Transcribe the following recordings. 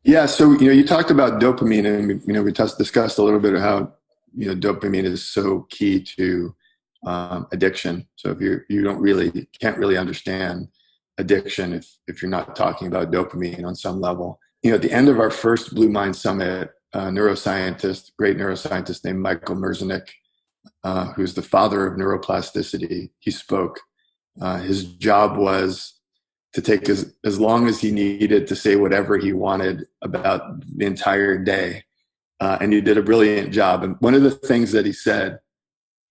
Yeah. So, you talked about dopamine, and we discussed a little bit of how, dopamine is so key to addiction. So if you don't really can't really understand addiction if you're not talking about dopamine on some level. At the end of our first Blue Mind Summit, a great neuroscientist named Michael Merzenich, who's the father of neuroplasticity, he spoke. His job was to take as long as he needed to say whatever he wanted about the entire day. And he did a brilliant job. And one of the things that he said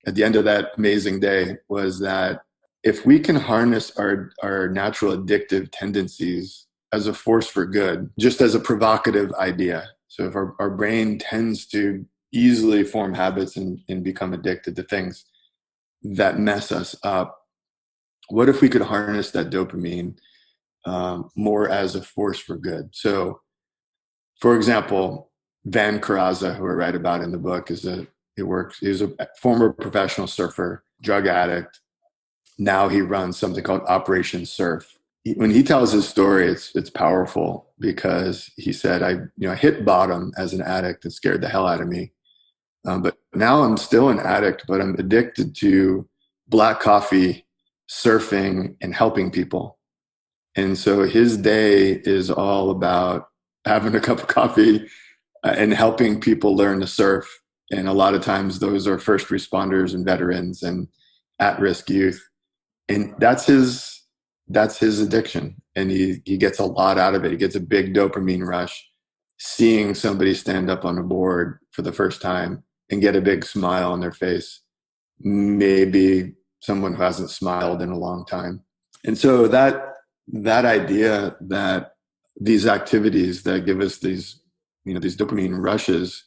at the end of that amazing day was that if we can harness our natural addictive tendencies as a force for good, just as a provocative idea. So if our brain tends to easily form habits and become addicted to things that mess us up, what if we could harness that dopamine more as a force for good? So, for example, Van Carrazza, who I write about in the book, he's a former professional surfer, drug addict. Now he runs something called Operation Surf. When he tells his story, it's powerful because he said, I hit bottom as an addict. It scared the hell out of me. But now I'm still an addict, but I'm addicted to black coffee, surfing, and helping people. And so his day is all about having a cup of coffee and helping people learn to surf. And a lot of times those are first responders and veterans and at-risk youth. And that's his addiction. And he gets a lot out of it. He gets a big dopamine rush seeing somebody stand up on a board for the first time and get a big smile on their face. Maybe someone who hasn't smiled in a long time. And so that idea that these activities that give us these dopamine rushes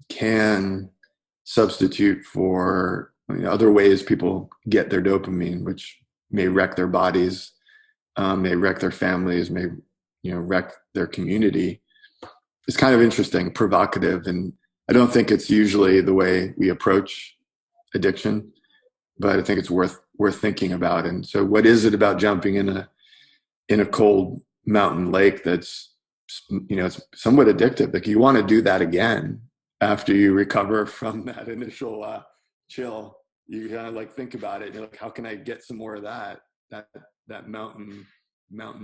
can substitute for other ways people get their dopamine, which may wreck their bodies, may wreck their families, may wreck their community. It's kind of interesting, provocative, and I don't think it's usually the way we approach addiction, but I think it's worth thinking about. And so, what is it about jumping in a cold mountain lake that's it's somewhat addictive? Like, you want to do that again after you recover from that initial chill. You kind of like think about it. You're like, how can I get some more of that mountain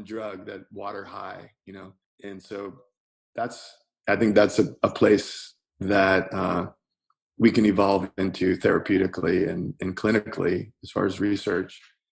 drug, that water high? And so I think that's a place that we can evolve into therapeutically and clinically as far as research.